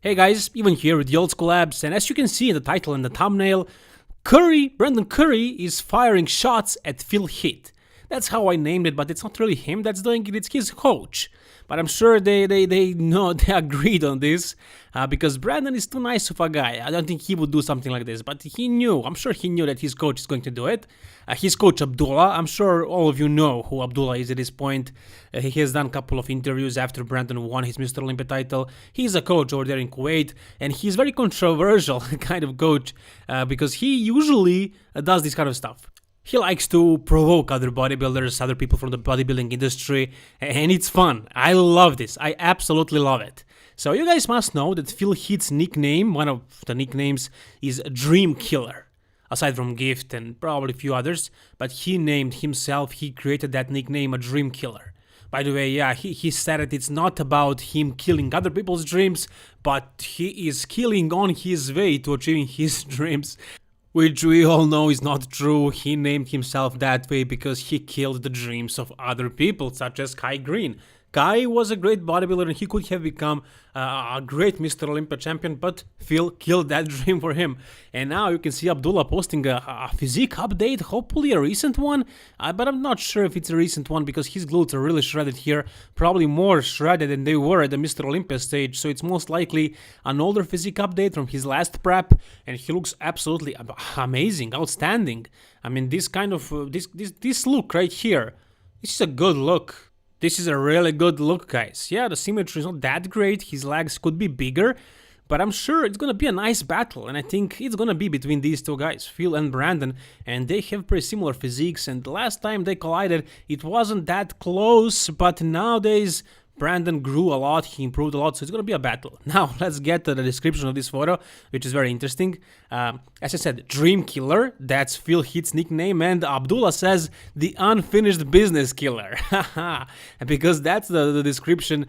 Hey guys, even here with the old school abs, and as you can see in the title and the thumbnail, Brandon Curry is firing shots at Phil Heath. That's how I named it, but it's not really him that's doing it, it's his coach. But I'm sure they know, they agreed on this, because Brandon is too nice of a guy. I don't think he would do something like this, but I'm sure he knew that his coach is going to do it. His coach Abdullah, I'm sure all of you know who Abdullah is at this point. He has done a couple of interviews after Brandon won his Mr. Olympia title. He's a coach over there in Kuwait, and he's very controversial kind of coach, because he usually does this kind of stuff. He likes to provoke other bodybuilders, other people from the bodybuilding industry, and it's fun. I love this. I absolutely love it. So you guys must know that Phil Heath's nickname, one of the nicknames, is Dream Killer. Aside from Gift and probably a few others, but he named himself, he created that nickname, a Dream Killer. By the way, yeah, he said it, it's not about him killing other people's dreams, but he is killing on his way to achieving his dreams. Which we all know is not true. He named himself that way because he killed the dreams of other people, such as Kai Green. Kai was a great bodybuilder and he could have become a great Mr. Olympia champion, but Phil killed that dream for him. And now you can see Abdullah posting a physique update, hopefully a recent one, but I'm not sure if it's a recent one because his glutes are really shredded here, probably more shredded than they were at the Mr. Olympia stage, so it's most likely an older physique update from his last prep, and he looks absolutely amazing, outstanding. I mean, this kind of, this look right here, this is a good look. This is a really good look, guys. Yeah, the symmetry is not that great, his legs could be bigger, but I'm sure it's gonna be a nice battle, and I think it's gonna be between these two guys, Phil and Brandon, and they have pretty similar physiques, and the last time they collided, it wasn't that close, but nowadays, Brandon grew a lot, he improved a lot, so it's gonna be a battle. Now, let's get to the description of this photo, which is very interesting. As I said, Dream Killer, that's Phil Heath's nickname, and Abdullah says, the unfinished business killer. Because that's the description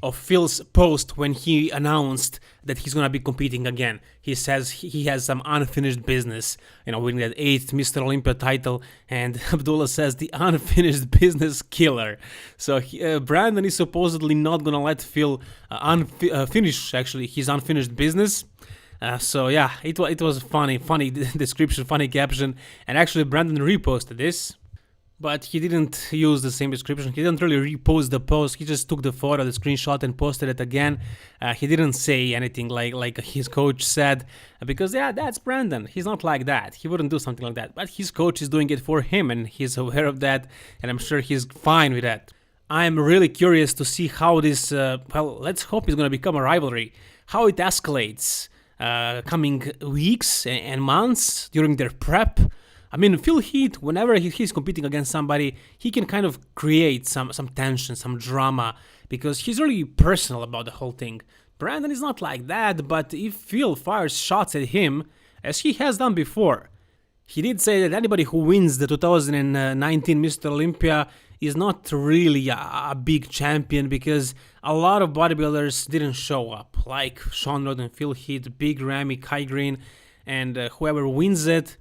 of Phil's post when he announced that he's gonna be competing again. He says he has some unfinished business, winning that 8th Mr. Olympia title, and Abdullah says the unfinished business killer. So Brandon is supposedly not gonna let Phil finish actually his unfinished business. So yeah, it was funny description, funny caption, and actually Brandon reposted this. But he didn't use the same description, he didn't really repost the post, he just took the photo, the screenshot and posted it again. He didn't say anything like his coach said, because yeah, that's Brandon, he's not like that, he wouldn't do something like that. But his coach is doing it for him and he's aware of that, and I'm sure he's fine with that. I'm really curious to see how this, let's hope it's gonna become a rivalry, how it escalates coming weeks and months during their prep. I mean, Phil Heath, whenever he's competing against somebody, he can kind of create some tension, some drama, because he's really personal about the whole thing. Brandon is not like that, but if Phil fires shots at him, as he has done before, he did say that anybody who wins the 2019 Mr. Olympia is not really a big champion, because a lot of bodybuilders didn't show up, like Sean Rod and Phil Heath, Big Ramy, Kai Green, and whoever wins it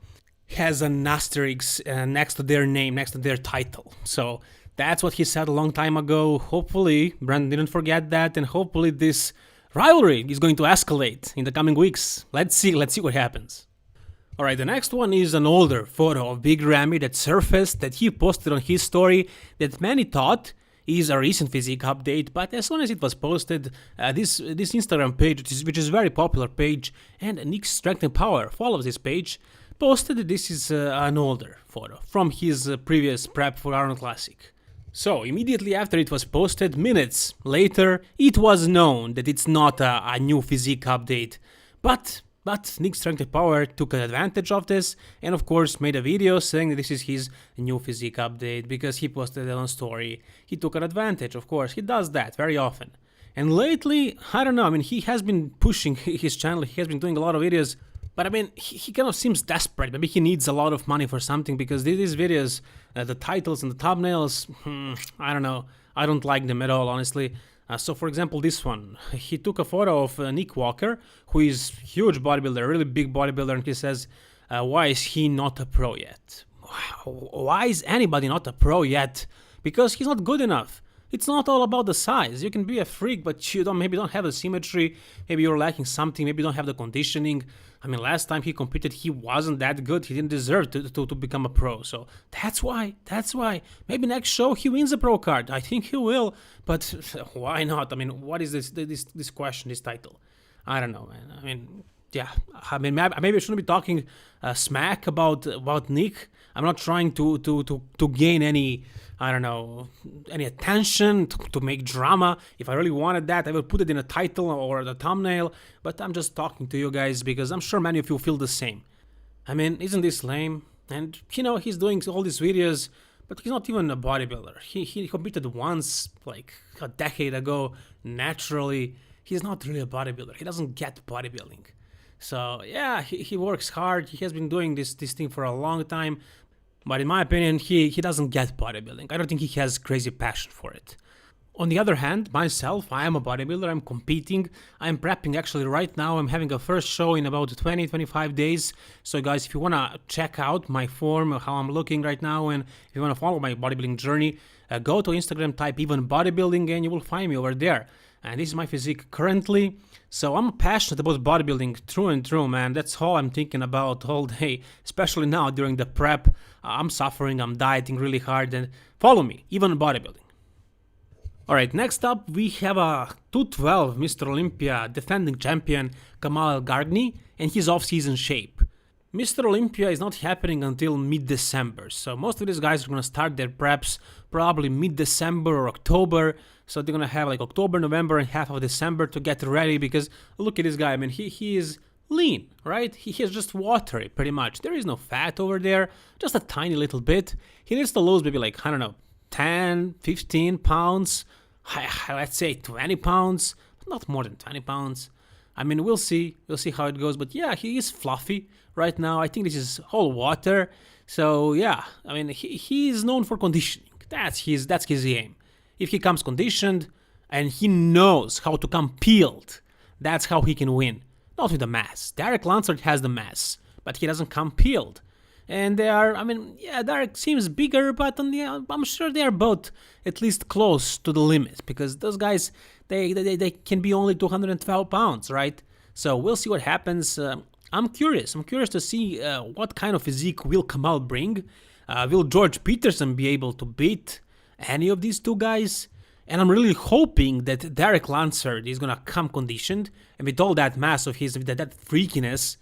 has an asterisk next to their name, next to their title. So that's what he said a long time ago. Hopefully Brandon didn't forget that, and hopefully this rivalry is going to escalate in the coming weeks. Let's see what happens. Alright, the next one is an older photo of Big Ramy that surfaced, that he posted on his story, that many thought is a recent physique update, but as soon as it was posted, this Instagram page, which is a very popular page, and Nick's Strength and Power follows this page, posted that this is an older photo from his previous prep for Arnold Classic. So immediately after it was posted, minutes later, it was known that it's not a new physique update, but Nick's Strength and Power took advantage of this and of course made a video saying that this is his new physique update because he posted it on story. He took an advantage, of course, he does that very often. And lately, I don't know, I mean, he has been pushing his channel, he has been doing a lot of videos. But I mean, he kind of seems desperate. Maybe he needs a lot of money for something, because these videos, the titles and the thumbnails, I don't know. I don't like them at all, honestly. So for example, this one, he took a photo of Nick Walker, who is a huge bodybuilder, really big bodybuilder, and he says, why is he not a pro yet? Why is anybody not a pro yet? Because he's not good enough. It's not all about the size. You can be a freak, but you maybe don't have the symmetry. Maybe you're lacking something. Maybe you don't have the conditioning. I mean, last time he competed, he wasn't that good. He didn't deserve to become a pro. So that's why. Maybe next show he wins a pro card. I think he will. But why not? I mean, what is this question, this title? I don't know, man. I mean, yeah. I mean, maybe I shouldn't be talking smack about Nick. I'm not trying to gain any, I don't know, any attention, to make drama. If I really wanted that, I would put it in a title or the thumbnail. But I'm just talking to you guys because I'm sure many of you feel the same. I mean, isn't this lame? And, he's doing all these videos, but he's not even a bodybuilder. He competed once, like a decade ago, naturally. He's not really a bodybuilder. He doesn't get bodybuilding. So, yeah, he works hard. He has been doing this thing for a long time. But in my opinion, he doesn't get bodybuilding. I don't think he has crazy passion for it. On the other hand, myself, I am a bodybuilder. I'm competing. I'm prepping actually right now. I'm having a first show in about 20-25 days. So guys, if you want to check out my form, how I'm looking right now, and if you want to follow my bodybuilding journey, go to Instagram, type even bodybuilding, and you will find me over there. And this is my physique currently. So I'm passionate about bodybuilding through and through, man. That's all I'm thinking about all day, especially now during the prep. I'm suffering, I'm dieting really hard, and follow me, even bodybuilding. Alright, next up we have a 212 Mr. Olympia defending champion Kamal Gargni and his off-season shape. Mr. Olympia is not happening until mid-December, so most of these guys are going to start their preps probably mid-December or October, so they're going to have like October, November, and half of December to get ready, because look at this guy, I mean, he is lean, right? He is just watery, pretty much. There is no fat over there, just a tiny little bit. He needs to lose maybe like, I don't know, 10, 15 pounds, let's say 20 pounds, not more than 20 pounds. I mean, we'll see how it goes, but yeah, he is fluffy right now. I think this is all water, so yeah, I mean, he is known for conditioning. That's his aim. If he comes conditioned and he knows how to come peeled, that's how he can win. Not with the mass. Derek Lansard has the mass, but he doesn't come peeled. And they are, I mean, yeah, Derek seems bigger, but I'm sure they are both at least close to the limit, because those guys, they can be only 212 pounds, right? So we'll see what happens. I'm curious to see what kind of physique will Kamal bring. Will George Peterson be able to beat any of these two guys? And I'm really hoping that Derek Lansard is gonna come conditioned, and with all that mass of his, with that freakiness,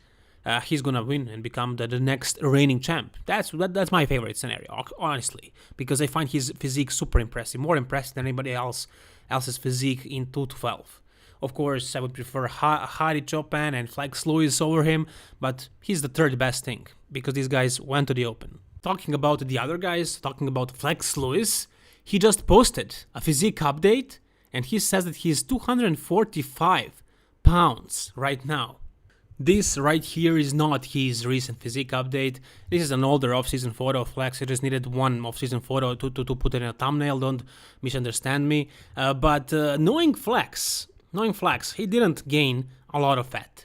he's gonna win and become the next reigning champ. That's my favorite scenario, honestly, because I find his physique super impressive, more impressive than anybody else's physique in 212. Of course, I would prefer Hadi Chopin and Flex Lewis over him, but he's the third best thing, because these guys went to the open. Talking about the other guys, talking about Flex Lewis, he just posted a physique update, and he says that he's 245 pounds right now. This right here is not his recent physique update. This is an older off-season photo of Flex. I just needed one off-season photo to put it in a thumbnail, don't misunderstand me. But knowing Flex, he didn't gain a lot of fat.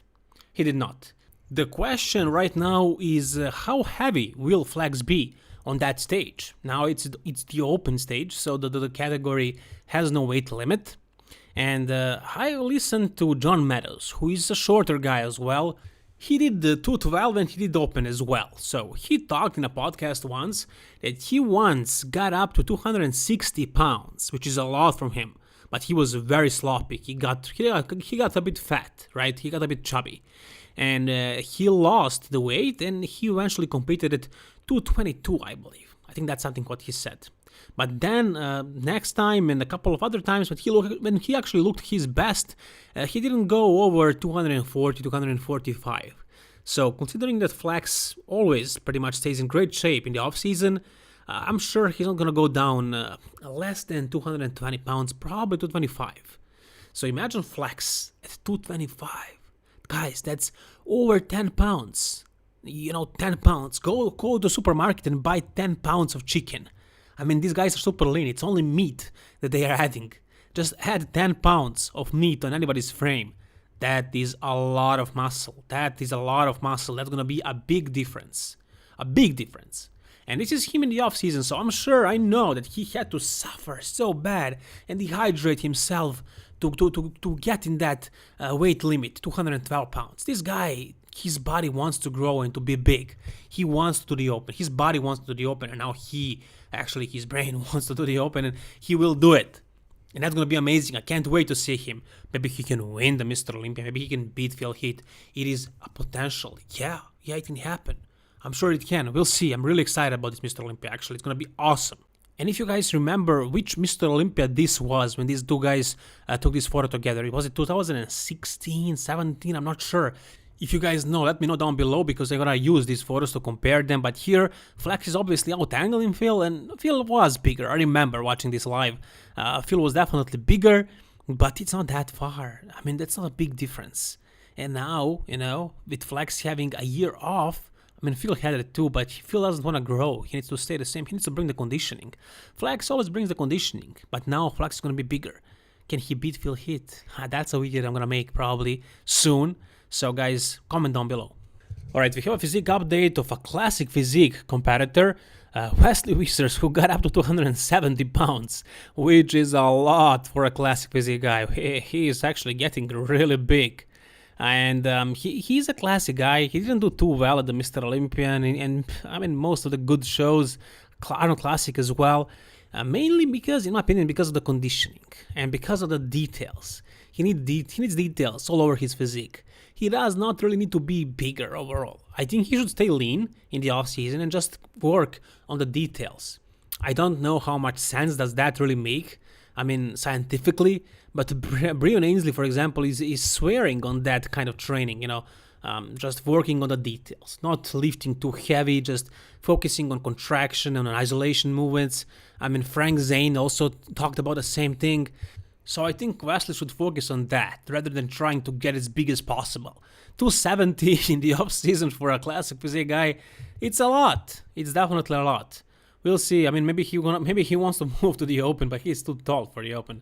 He did not. The question right now is how heavy will Flex be on that stage? Now it's the open stage, so the category has no weight limit. And I listened to John Meadows, who is a shorter guy as well. He did the 212 and he did open as well. So he talked in a podcast once that he once got up to 260 pounds, which is a lot from him. But he was very sloppy. He got a bit fat, right? He got a bit chubby. And he lost the weight, and he eventually competed at 222, I believe. I think that's something what he said. But then next time and a couple of other times when he actually looked his best, he didn't go over 240, 245. So considering that Flex always pretty much stays in great shape in the off season, I'm sure he's not going to go down less than 220 pounds, probably 225. So imagine Flex at 225. Guys, that's over 10 pounds. 10 pounds. Go to the supermarket and buy 10 pounds of chicken. I mean, these guys are super lean. It's only meat that they are adding. Just add 10 pounds of meat on anybody's frame. That is a lot of muscle. That's going to be a big difference. A big difference. And this is him in the off season, so I know that he had to suffer so bad and dehydrate himself to get in that weight limit, 212 pounds. This guy, his body wants to grow and to be big. He wants to do the open. His body wants to do the open, and now his brain wants to do the open, and he will do it. And that's going to be amazing. I can't wait to see him. Maybe he can win the Mr. Olympia. Maybe he can beat Phil Heath. It is a potential. Yeah, it can happen. I'm sure it can. We'll see. I'm really excited about this Mr. Olympia, actually. It's going to be awesome. And if you guys remember which Mr. Olympia this was when these two guys took this photo together, was it 2016, 17? I'm not sure. If you guys know, let me know down below, because I'm gonna use these photos to compare them. But here, Flex is obviously out-angling Phil, and Phil was bigger. I remember watching this live. Phil was definitely bigger, but it's not that far. I mean, that's not a big difference. And now, with Flex having a year off, I mean, Phil had it too, but Phil doesn't want to grow. He needs to stay the same. He needs to bring the conditioning. Flex always brings the conditioning, but now Flex is gonna be bigger. Can he beat Phil Heath? That's a video I'm gonna make probably soon. So guys, comment down below. Alright, we have a physique update of a classic physique competitor, Wesley Wissers, who got up to 270 pounds, which is a lot for a classic physique guy. He is actually getting really big. And he's a classic guy. He didn't do too well at the Mr. Olympian, and I mean most of the good shows, Arnold Classic as well. Mainly because, in my opinion, because of the conditioning and because of the details. He needs details all over his physique. He does not really need to be bigger overall. I think he should stay lean in the off-season and just work on the details. I don't know how much sense does that really make, I mean, scientifically, but Brian Ainsley, for example, is swearing on that kind of training, just working on the details, not lifting too heavy, just focusing on contraction and on isolation movements. I mean, Frank Zane also talked about the same thing. So I think Wesley should focus on that rather than trying to get as big as possible. 270 in the off season for a classic physique guy, it's a lot. It's definitely a lot. We'll see. I mean, maybe he wants to move to the open, but he's too tall for the open.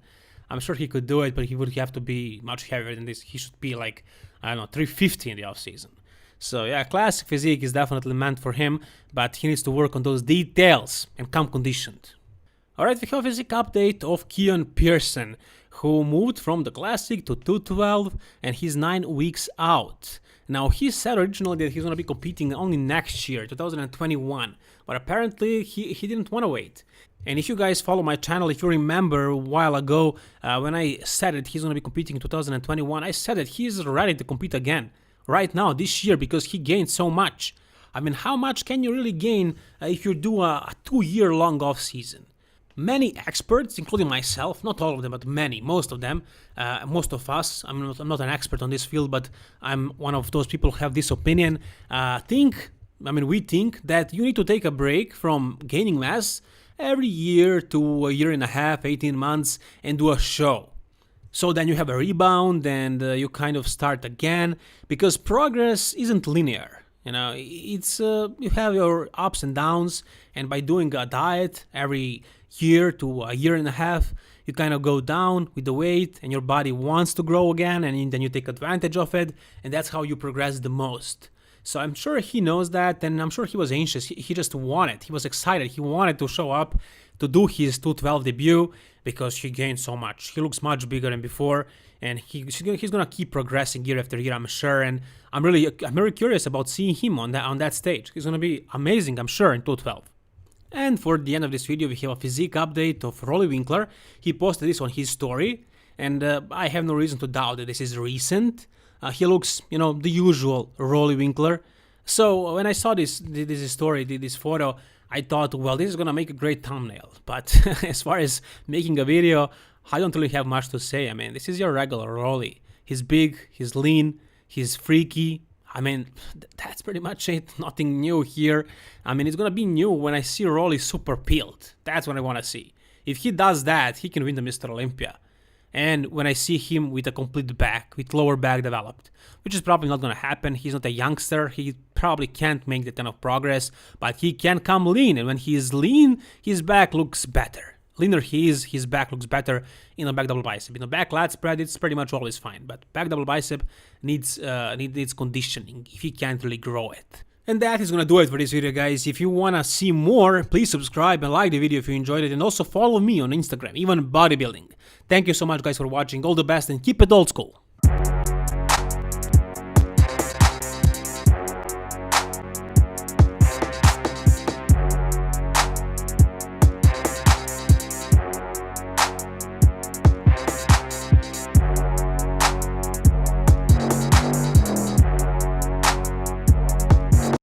I'm sure he could do it, but he would have to be much heavier than this. He should be like, I don't know, 350 in the off season. So yeah, classic physique is definitely meant for him, but he needs to work on those details and come conditioned. Alright, we have a physique update of Kian Pearson, who moved from the Classic to 212, and he's 9 weeks out. Now, he said originally that he's going to be competing only next year, 2021, but apparently he didn't want to wait. And if you guys follow my channel, if you remember a while ago, when I said that he's going to be competing in 2021, I said that he's ready to compete again, right now, this year, because he gained so much. I mean, how much can you really gain if you do a 2-year-long off-season? Many experts, including myself, not all of them, but many, most of them, most of us, I'm not an expert on this field, but I'm one of those people who have this opinion, we think that you need to take a break from gaining mass every year to a year and a half, 18 months, and do a show. So then you have a rebound and you kind of start again, because progress isn't linear. It's you have your ups and downs, and by doing a diet every year to a year and a half, you kind of go down with the weight, and your body wants to grow again, and then you take advantage of it, and that's how you progress the most. So I'm sure he knows that, and I'm sure he was anxious. He just wanted, he was excited, he wanted to show up to do his 212 debut because he gained so much. He looks much bigger than before, and he's gonna keep progressing year after year, I'm sure. And I'm very curious about seeing him on that stage. He's gonna be amazing, I'm sure, in 212. And for the end of this video, we have a physique update of Roelly Winklaar. He posted this on his story, and I have no reason to doubt that this is recent. He looks, the usual Roelly Winklaar. So when I saw this story, this photo, I thought, well, this is gonna make a great thumbnail. But as far as making a video, I don't really have much to say. I mean, this is your regular Roelly. He's big, he's lean, he's freaky. I mean, that's pretty much it. Nothing new here. I mean, it's gonna be new when I see Roelly super peeled. That's what I wanna see. If he does that, he can win the Mr. Olympia. And when I see him with a complete back, with lower back developed, which is probably not gonna happen. He's not a youngster. He probably can't make that kind of progress, but he can come lean. And when he is lean, his back looks better. Leaner he is, his back looks better in a back double bicep. In a back lat spread, it's pretty much always fine, but back double bicep needs conditioning if he can't really grow it. And that is gonna do it for this video, guys. If you wanna see more, please subscribe and like the video if you enjoyed it, and also follow me on Instagram, even bodybuilding. Thank you so much, guys, for watching. All the best and keep it old school.